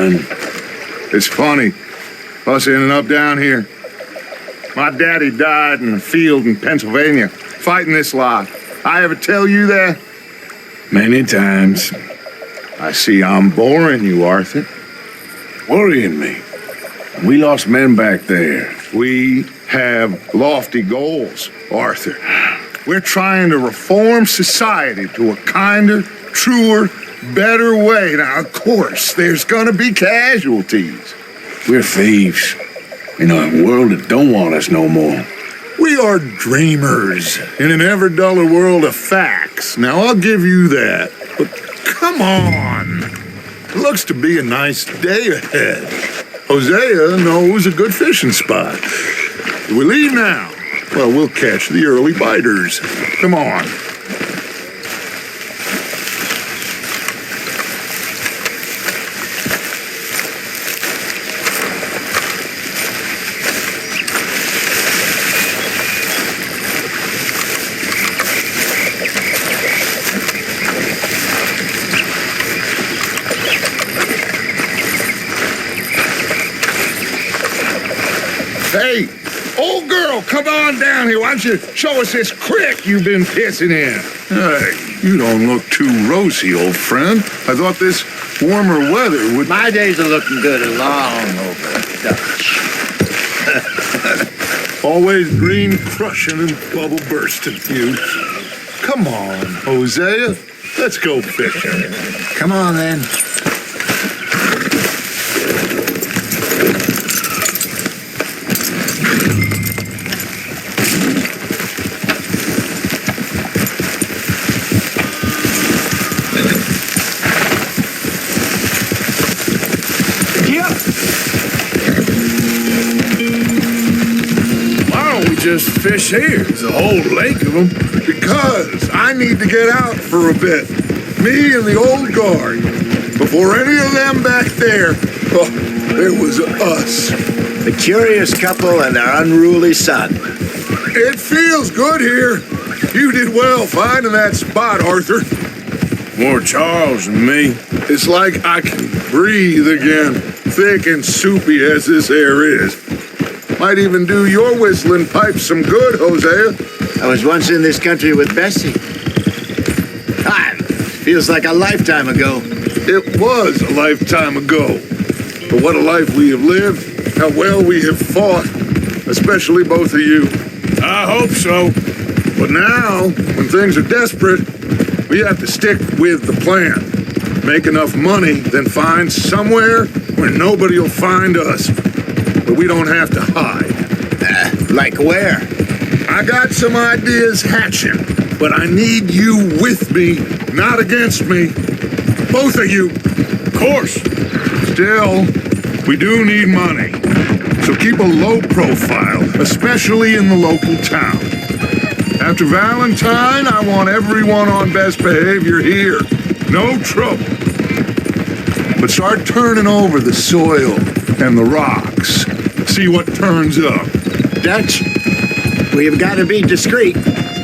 fine. It's funny, us ending up down here. My daddy died in a field in Pennsylvania, fighting this lot. I ever tell you that? Many times. I see I'm boring you, Arthur. Worrying me. We lost men back there. We have lofty goals, Arthur. We're trying to reform society to a kinder, truer, better way. Now, of course, there's gonna be casualties. We're thieves. In a world that don't want us no more. We are dreamers in an ever duller world of facts. Now, I'll give you that. But come on. It looks to be a nice day ahead. Hosea knows a good fishing spot. If we leave now, well, we'll catch the early biters. Come on. Hey, old girl, come on down here. Why don't you show us this creek you've been pissing in? Hey, you don't look too rosy, old friend. I thought this warmer weather would... My days are looking good along over Dutch. Always green crushing and bubble bursting, you. Come on, Hosea. Let's go fishing. Come on, then. Just fish here. There's a whole lake of them. Because I need to get out for a bit. Me and the old guard. Before any of them back there, oh, there was us. The curious couple and their unruly son. It feels good here. You did well finding that spot, Arthur. More Charles than me. It's like I can breathe again, thick and soupy as this air is. Might even do your whistling pipes some good, Hosea. I was once in this country with Bessie. God, feels like a lifetime ago. It was a lifetime ago. But what a life we have lived, how well we have fought, especially both of you. I hope so. But now, when things are desperate, we have to stick with the plan. Make enough money, then find somewhere where nobody will find us. But we don't have to hide. Like where? I got some ideas hatching, but I need you with me, not against me. Both of you. Of course. Still, we do need money. So keep a low profile, especially in the local town. After Valentine, I want everyone on best behavior here. No trouble. But start turning over the soil and the rocks. See what turns up. Dutch, we've got to be discreet.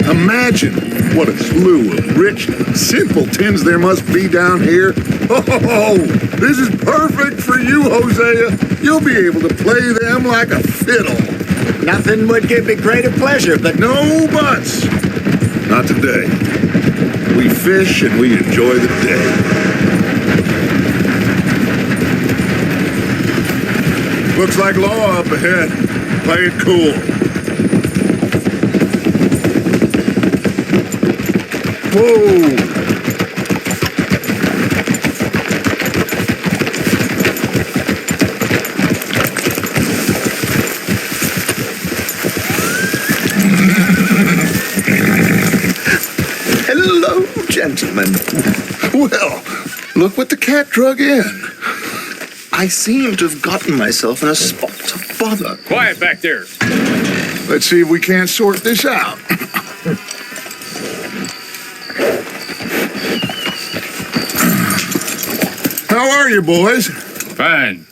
Imagine what a slew of rich simpletons there must be down here. Oh, this is perfect for you, Hosea. You'll be able to play them like a fiddle. Nothing would give me greater pleasure, but no buts. Not today. We fish and we enjoy the day. Looks like law up ahead. Play it cool. Whoa! hello, gentlemen. Well, look what the cat drug in. I seem to have gotten myself in a spot of bother. Quiet back there. Let's see if we can't sort this out. How are you, boys? Fine.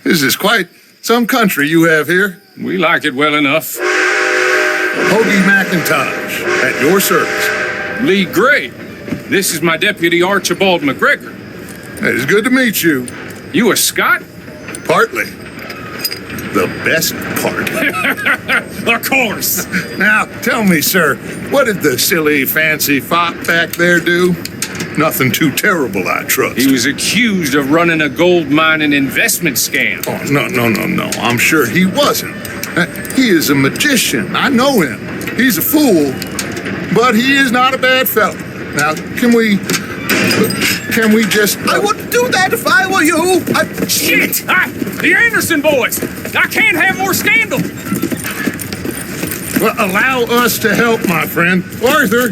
This is quite some country you have here. We like it well enough. Hoagie McIntosh, at your service. Lee Gray. This is my deputy Archibald McGregor. It's good to meet you. You a Scot? Partly. The best part. Of course. Now, tell me, sir, what did the silly, fancy fop back there do? Nothing too terrible, I trust. He was accused of running a gold mining investment scam. Oh, no. I'm sure he wasn't. He is a magician. I know him. He's a fool, but he is not a bad fellow. Now, can we just... I wouldn't do that if I were you. Shit! The Anderson boys! I can't have more scandal! Well, allow us to help, my friend. Arthur,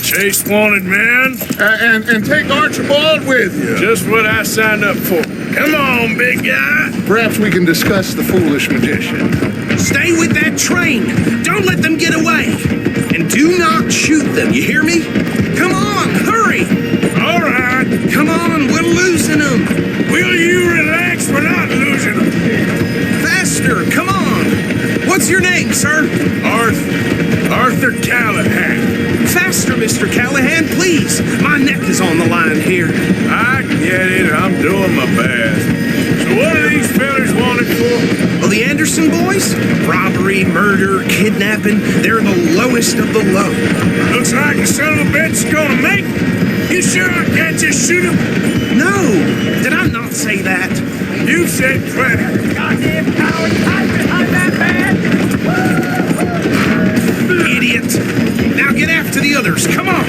Chase wanted man. and take Archibald with you. Just what I signed up for. Come on, big guy. Perhaps we can discuss the foolish magician. Stay with that train. Don't let them get away. And do not shoot them, you hear me? Come on, hurry. All right. Come on, we're losing them. Will you relax? We're not losing them. Faster, come on. What's your name, sir? Arthur Callahan. Faster, Mr. Callahan, please. My neck is on the line here. I get it. I'm doing my best. So what are these fellas wanted for? Well, the Anderson boys? Robbery, murder, kidnapping. They're the lowest of the low. Looks like the son of a bitch is gonna make it. You sure I can't just shoot him? No, did I not say that? You said plenty. Goddamn coward! Hide behind that man! Idiot. Now get after the others. Come on.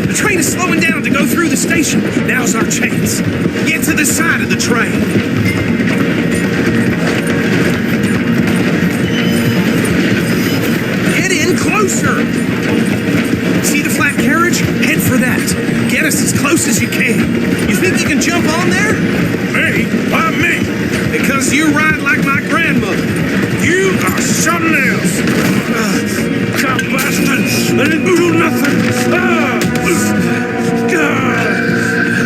The train is slowing down to go through the station. Now's our chance. Get to the side of the train. Get in closer. See the flat carriage? Head for that. Get us as close as you can. You think you can jump on there? Me? Why me? Because you ride like my grandmother. You are something else. Cop bastard. I didn't do nothing.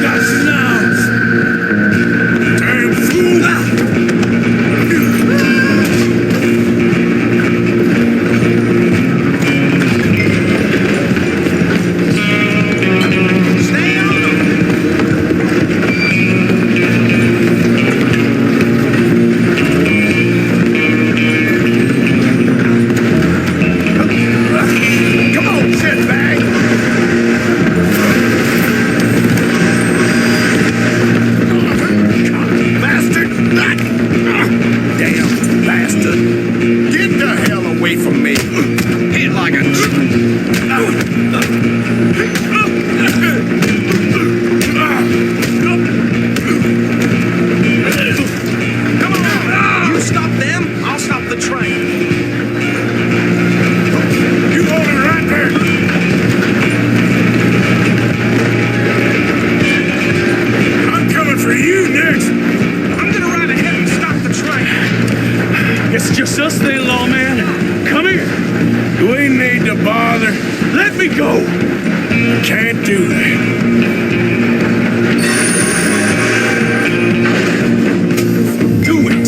That's enough. Damn fool. Stay on them. Come on, shitbag. Bastard. Damn bastard. Get the hell away from me. Hit like a... Come on. You stop them, I'll stop the train. You hold it right there. I'm coming for you next. I'm gonna ride ahead and stop the train. It's just us then, lawman. Come here. We need to bother. Let me go. Can't do that. Do it.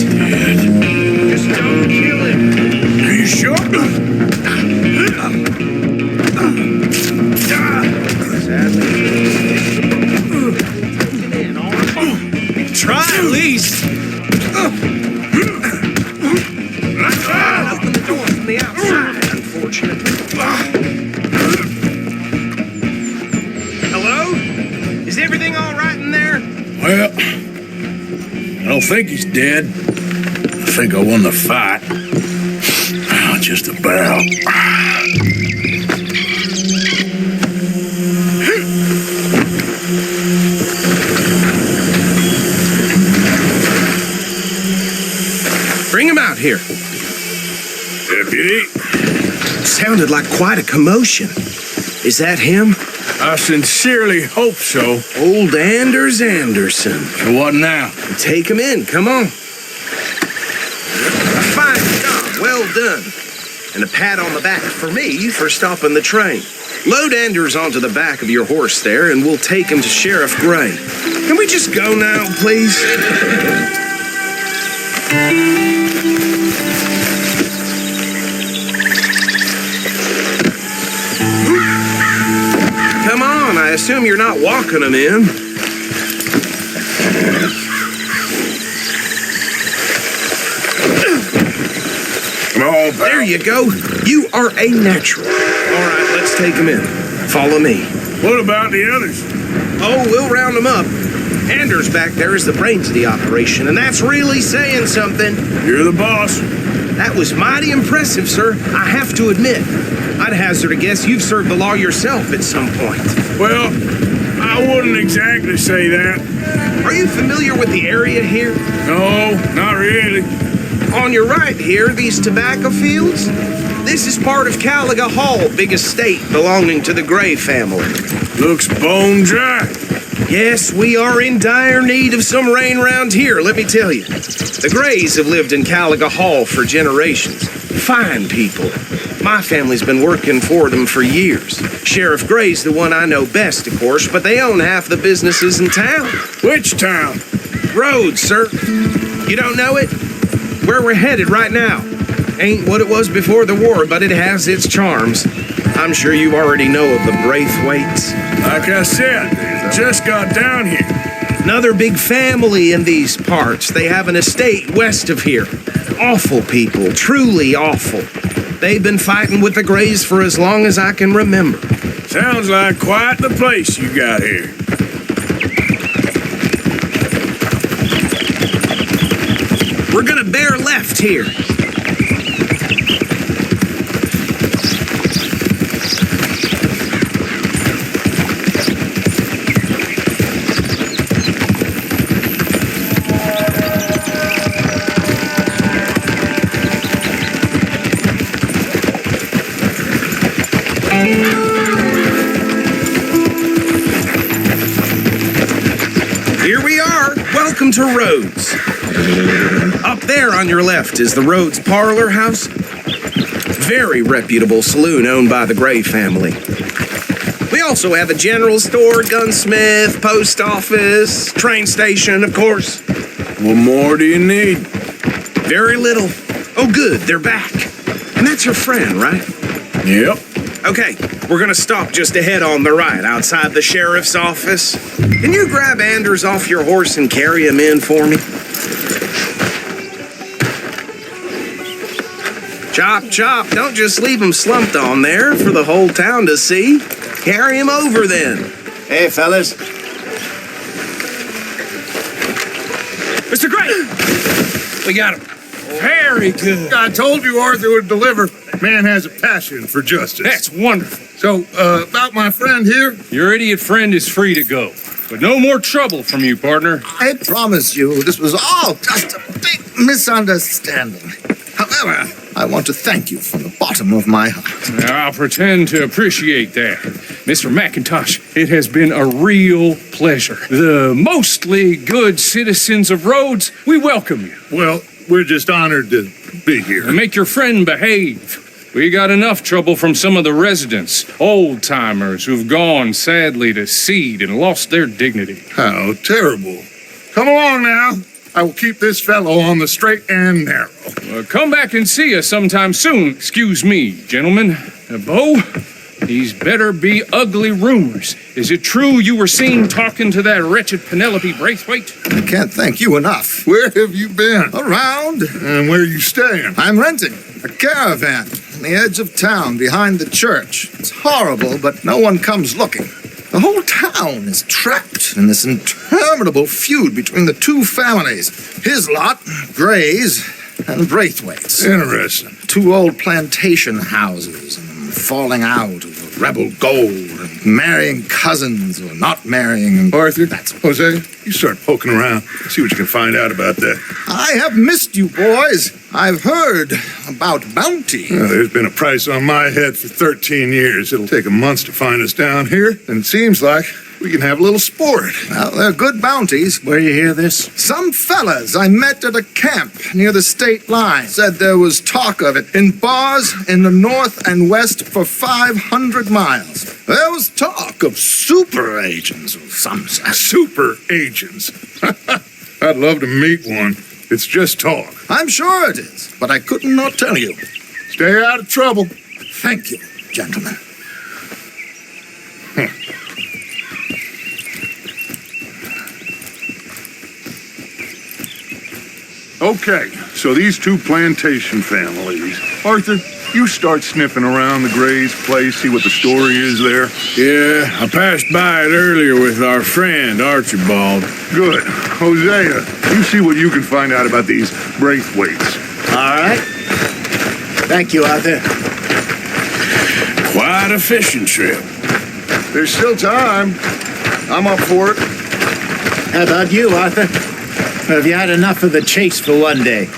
Just don't kill him. Are you sure? Try at least. Open the door from the outside, unfortunately. Hello? Is everything all right in there? Well, I don't think he's dead. I think I won the fight. Just about. Bring him out here. Deputy, Sounded like quite a commotion. Is that him? I sincerely hope so. Old Anders Anderson. So what now? Take him in, come on. A fine job, well done. And a pat on the back for me for stopping the train. Load Anders onto the back of your horse there, and we'll take him to Sheriff Gray. Can we just go now, please? Come on, I assume you're not walking him in. on, pal. There you go. You are a natural. All right, let's take them in. Follow me. What about the others? Oh, we'll round them up. Anders back there is the brains of the operation, and that's really saying something. You're the boss. That was mighty impressive, sir. I have to admit. I'd hazard a guess you've served the law yourself at some point. Well, I wouldn't exactly say that. Are you familiar with the area here? No, not really. On your right here, these tobacco fields? This is part of Caliga Hall, big estate belonging to the Gray family. Looks bone dry. Yes, we are in dire need of some rain round here, let me tell you. The Grays have lived in Caliga Hall for generations. Fine people. My family's been working for them for years. Sheriff Gray's the one I know best, of course, but they own half the businesses in town. Which town? Rhodes, sir. You don't know it? Where we're headed right now. Ain't what it was before the war, but it has its charms. I'm sure you already know of the Braithwaites. Like I said, just got down here. Another big family in these parts. They have an estate west of here. Awful people, truly awful. They've been fighting with the Grays for as long as I can remember. Sounds like quite the place you got here. We're gonna bear left here. Here we are. Welcome to Rhodes. Up there on your left is the Rhodes Parlor House. Very reputable saloon owned by the Gray family. We also have a general store, gunsmith, post office, train station, of course. What more do you need? Very little. Oh, good, they're back. And that's your friend, right? Yep. Okay, we're gonna stop just ahead on the right, outside the sheriff's office. Can you grab Anders off your horse and carry him in for me? Chop, chop, don't just leave him slumped on there for the whole town to see. Carry him over then. Hey, fellas. Mr. Gray! We got him. Very good. I told you Arthur would deliver. Man has a passion for justice. That's wonderful. So, about my friend here? Your idiot friend is free to go. But no more trouble from you, partner. I promise you, this was all just a big misunderstanding. However, I want to thank you from the bottom of my heart. I'll pretend to appreciate that. Mr. McIntosh, it has been a real pleasure. The mostly good citizens of Rhodes, we welcome you. Well, we're just honored to be here. Make your friend behave. We got enough trouble from some of the residents, old-timers who've gone, sadly, to seed and lost their dignity. How terrible. Come along now. I will keep this fellow on the straight and narrow. Come back and see us sometime soon. Excuse me, gentlemen. Bo, these better be ugly rumors. Is it true you were seen talking to that wretched Penelope Braithwaite? I can't thank you enough. Where have you been? Around, And where are you staying? I'm renting a caravan on the edge of town behind the church. It's horrible, but no one comes looking. The whole town is trapped in this interminable feud between the two families. His lot, Gray's, and Braithwaite's. Interesting. Two old plantation houses, and falling out of rebel gold, and marrying cousins or not marrying. And Arthur, that's Jose, you start poking around. See what you can find out about that. I have missed you, boys. I've heard about bounty. There's been a price on my head for 13 years. It'll take a month to find us down here, and it seems like we can have a little sport. Well, they're good bounties. Where you hear this? Some fellas I met at a camp near the state line said there was talk of it in bars in the north and west for 500 miles. There was talk of super agents of some sort. Super agents. I'd love to meet one. It's just talk. I'm sure it is, but I couldn't not tell you. Stay out of trouble. Thank you, gentlemen. Okay, So these two plantation families. Arthur, you start sniffing around the Gray's place, see what the story is there. Yeah, I passed by it earlier with our friend Archibald. Good. Hosea, you see what you can find out about these Braithwaites. All right. Thank you, Arthur. Quite a fishing trip. There's still time. I'm up for it. How about you, Arthur? Have you had enough of the chase for one day?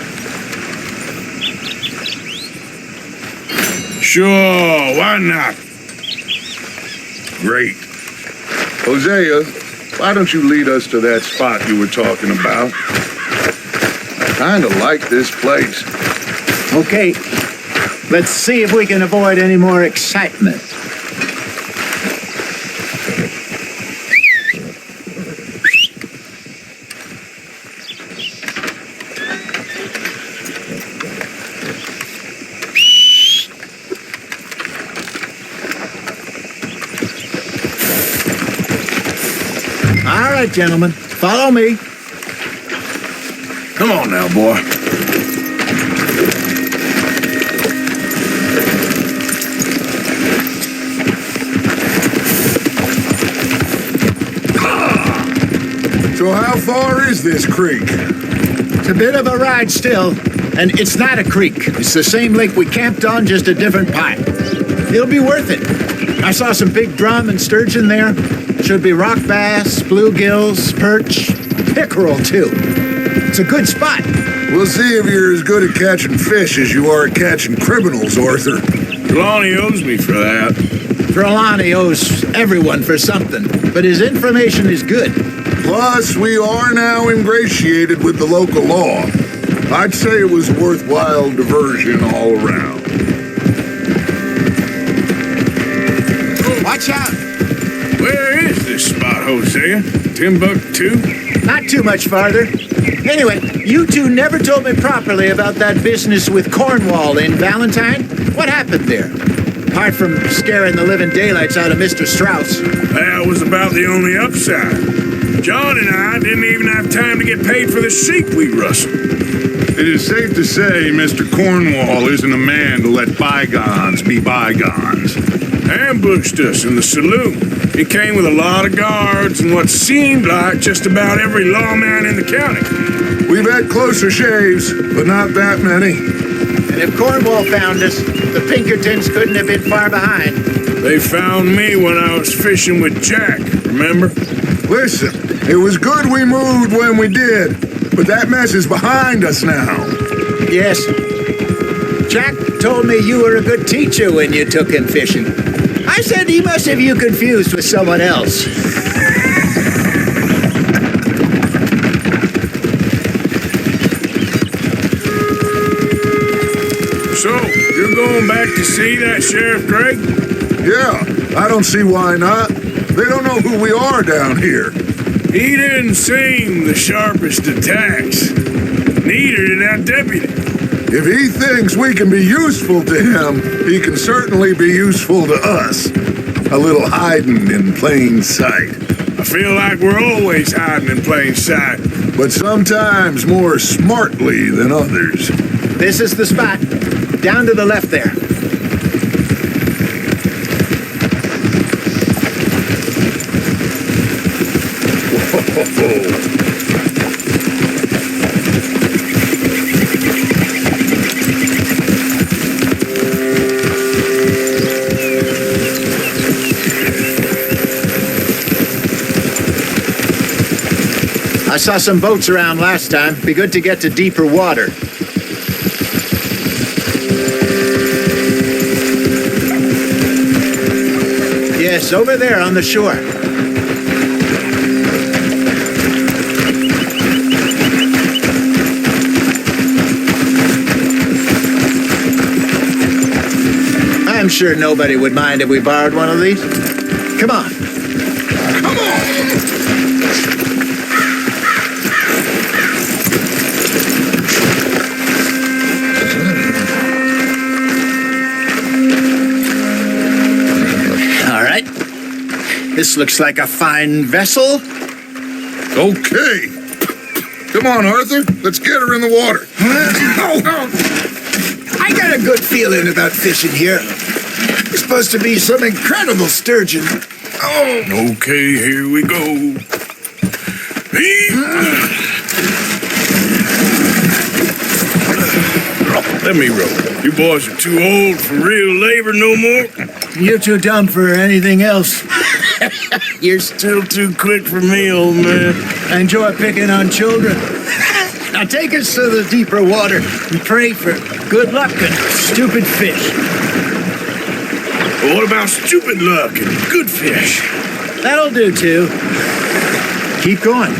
Sure, why not? Great. Hosea, why don't you lead us to that spot you were talking about? I kind of like this place. Okay. Let's see if we can avoid any more excitement. All right, gentlemen, follow me. Come on now, boy. So how far is this creek? It's a bit of a ride still, and it's not a creek. It's the same lake we camped on, just a different pipe. It'll be worth it. I saw some big drum and sturgeon there. Should be rock bass, bluegills, perch, pickerel too. It's a good spot. We'll see if you're as good at catching fish as you are at catching criminals, Arthur. Trelawney owes me for that. Trelawney owes everyone for something, but his information is good. Plus, we are now ingratiated with the local law. I'd say it was a worthwhile diversion all around. Watch out! Where is this spot, Hosea? Timbuktu? Not too much farther. Anyway, you two never told me properly about that business with Cornwall in Valentine. What happened there? Apart from scaring the living daylights out of Mr. Strauss. That was about the only upside. John and I didn't even have time to get paid for the sheep we rustled. It is safe to say Mr. Cornwall isn't a man to let bygones be bygones. Ambushed us in the saloon. He came with a lot of guards and what seemed like just about every lawman in the county. We've had closer shaves, but not that many. And if Cornwall found us, the Pinkertons couldn't have been far behind. They found me when I was fishing with Jack, remember? Listen, it was good we moved when we did, but that mess is behind us now. Yes. Jack told me you were a good teacher when you took him fishing. I said he must have you confused with someone else. So, you're going back to see that Sheriff Gray? Yeah, I don't see why not. They don't know who we are down here. He didn't seem the sharpest attacks. Neither did that deputy. If he thinks we can be useful to him, he can certainly be useful to us. A little hiding in plain sight. I feel like we're always hiding in plain sight. But sometimes more smartly than others. This is the spot. Down to the left there. I saw some boats around last time. Be good to get to deeper water. Yes, over there on the shore. I'm sure nobody would mind if we borrowed one of these. Come on. Come on! This looks like a fine vessel. Okay. Come on, Arthur. Let's get her in the water. I got a good feeling about fishing here. There's supposed to be some incredible sturgeon. Okay, here we go. Let me roll. You boys are too old for real labor no more. You're too dumb for anything else. You're still too quick for me, old man. I enjoy picking on children. Now take us to the deeper water and pray for good luck and stupid fish. But what about stupid luck and good fish? That'll do, too. Keep going.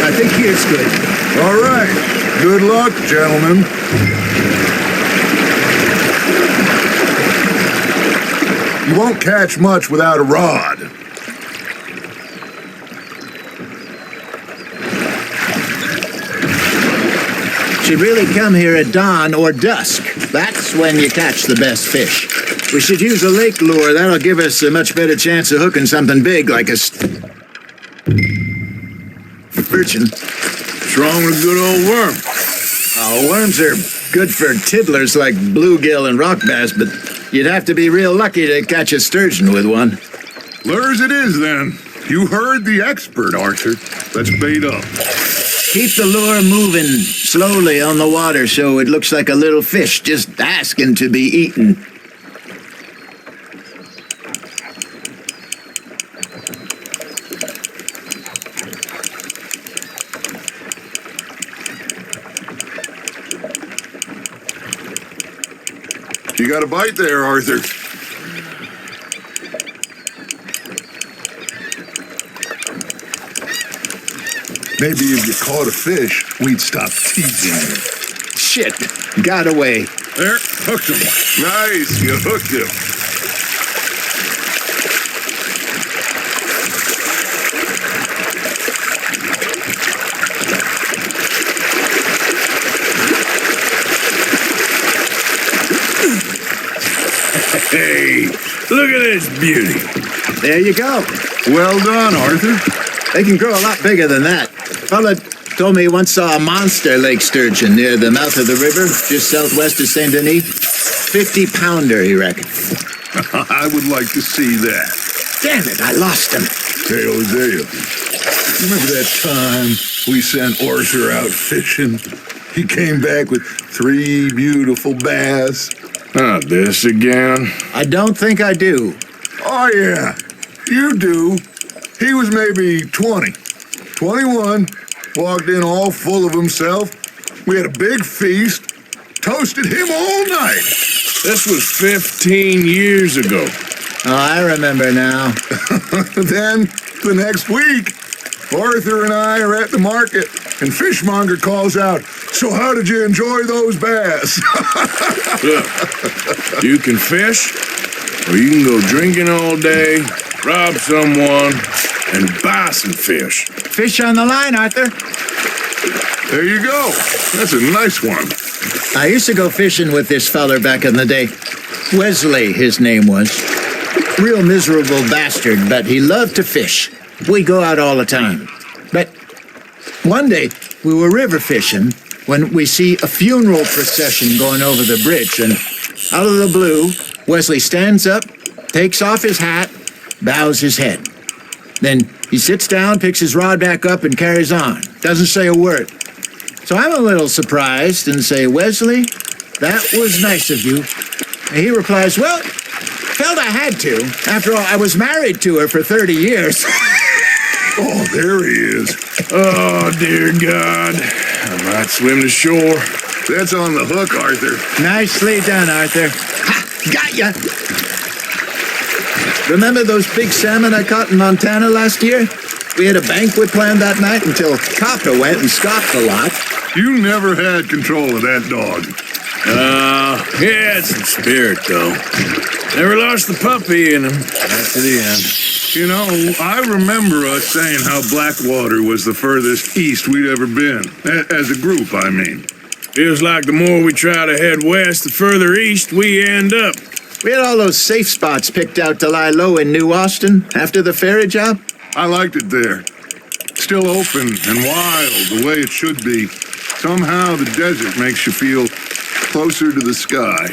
I think here's good. All right. Good luck, gentlemen. You won't catch much without a rod. Should really come here at dawn or dusk. That's when you catch the best fish. We should use a lake lure. That'll give us a much better chance of hooking something big like a urchin. What's wrong with a good old worm? Oh, worms are good for tiddlers like bluegill and rock bass, but you'd have to be real lucky to catch a sturgeon with one. Lures it is, then. You heard the expert, Arthur. Let's bait up. Keep the lure moving slowly on the water so it looks like a little fish just asking to be eaten. You got a bite there, Arthur. Maybe if you caught a fish, we'd stop teasing you. Shit, got away. There, hooked him. Nice, you hooked him. Hey, look at this beauty. There you go. Well done, Arthur. They can grow a lot bigger than that. Fella told me he once saw a monster lake sturgeon near the mouth of the river, just southwest of Saint Denis. 50-pounder, he reckoned. I would like to see that. Damn it, I lost him. Hey, Hosea, remember that time we sent Arthur out fishing? He came back with 3 beautiful bass. Not this again. I don't think I do. Oh, yeah, you do. He was maybe 20, 21, walked in all full of himself. We had a big feast, toasted him all night. This was 15 years ago. Oh, I remember now. Then, the next week, Arthur and I are at the market, and Fishmonger calls out, "So how did you enjoy those bass?" Look, you can fish, or you can go drinking all day, rob someone, and buy some fish. Fish on the line, Arthur. There you go. That's a nice one. I used to go fishing with this feller back in the day. Wesley, his name was. Real miserable bastard, but he loved to fish. We'd go out all the time. But one day, we were river fishing when we see a funeral procession going over the bridge, and out of the blue, Wesley stands up, takes off his hat, bows his head. Then he sits down, picks his rod back up, and carries on. Doesn't say a word. So I'm a little surprised and say, "Wesley, that was nice of you." And he replies, "Well, felt I had to. After all, I was married to her for 30 years. Oh, there he is. Oh, dear God. I might swim to shore. That's on the hook, Arthur. Nicely done, Arthur. Ha! Got ya! Remember those big salmon I caught in Montana last year? We had a banquet planned that night until Copper went and scoffed a lot. You never had control of that dog. He had some spirit, though. Never lost the puppy in him. Right to the end. You know, I remember us saying how Blackwater was the furthest east we'd ever been. As a group, I mean. Feels like the more we try to head west, the further east we end up. We had all those safe spots picked out to lie low in New Austin after the ferry job. I liked it there. Still open and wild, the way it should be. Somehow the desert makes you feel closer to the sky.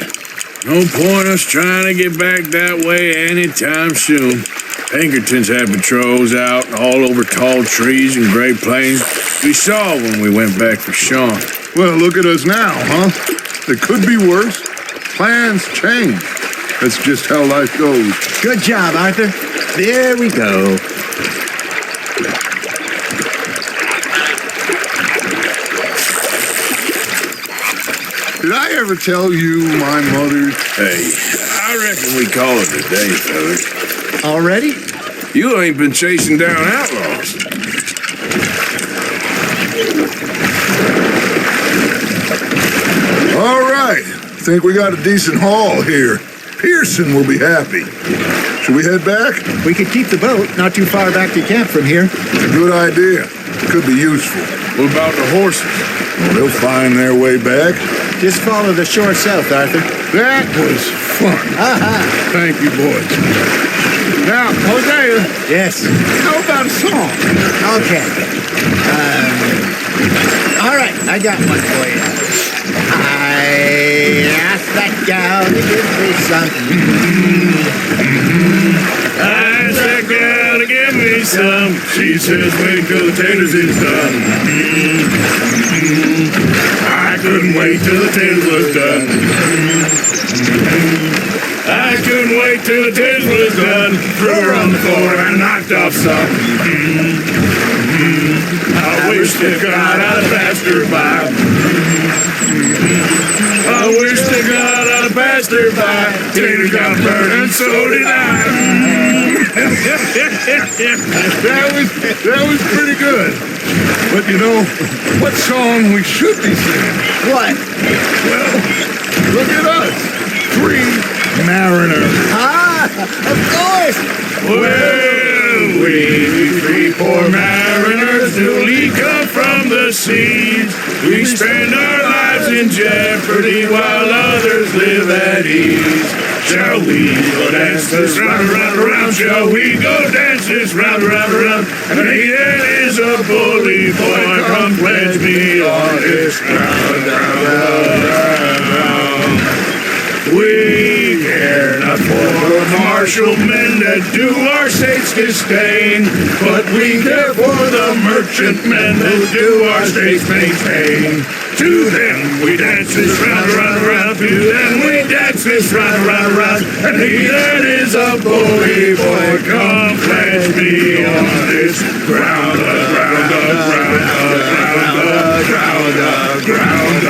No point us trying to get back that way anytime soon. Pinkertons had patrols out all over tall trees and Great Plains. We saw when we went back for Sean. Well, look at us now, huh? It could be worse. Plans change. That's just how life goes. Good job, Arthur. There we go. Did I ever tell you my mother? Hey, I reckon we call it a day, fellas. Already? You ain't been chasing down outlaws. All right. Think we got a decent haul here. Pearson will be happy. Should we head back? We could keep the boat not too far back to camp from here. Good idea. Could be useful. What about the horses? Well, they'll find their way back. Just follow the shore south, Arthur. That was fun. Thank you, boys. Now, Hosea, Yes. how about a song? Okay. All right, I got one for you. I asked that gal to give me something. I asked that gal to give me some. She says, wait till the taters is done. I couldn't wait till the taters was done. I couldn't wait till the taters was done. Threw her on the floor and knocked off some. I wish to God I'd passed her by. I wish to God I'd passed her by. Tater got burned and so did I. That was pretty good. But you know, what song we should be singing? What? Well, look at us. 3 mariners. Of course. Well, we 3 poor mariners newly come from the seas. We spend our lives in jeopardy while others live at ease. Shall we go dance this round, round, round? Shall we go dance this round, round, round? And he that is a bully boy, come pledge me on his ground, ground, ground. We care not for martial men that do our state's disdain, but we care for the merchant men that do our state's maintain. To them we dance this round, round, round. To them we dance this round, round, round. And he that is a bully boy, come pledge me on this ground, ground, ground, ground, ground, ground, ground.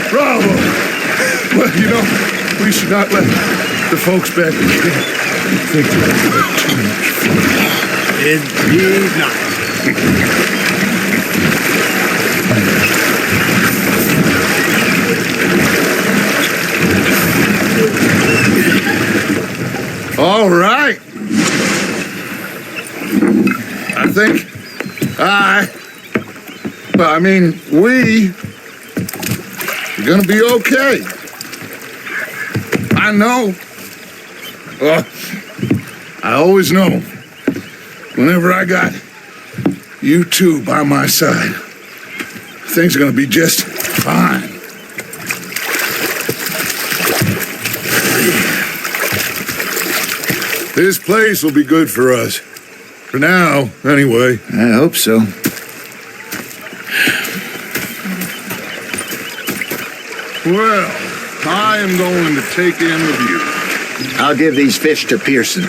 Bravo! Well, you know, we should not let the folks back in camp think that we've had too much fun. Indeed not. All right. I think we are gonna be okay. I know. I always know. Whenever I got you two by my side, things are gonna be just fine. This place will be good for us. For now, anyway. I hope so. Well, I am going to take in the view. I'll give these fish to Pearson.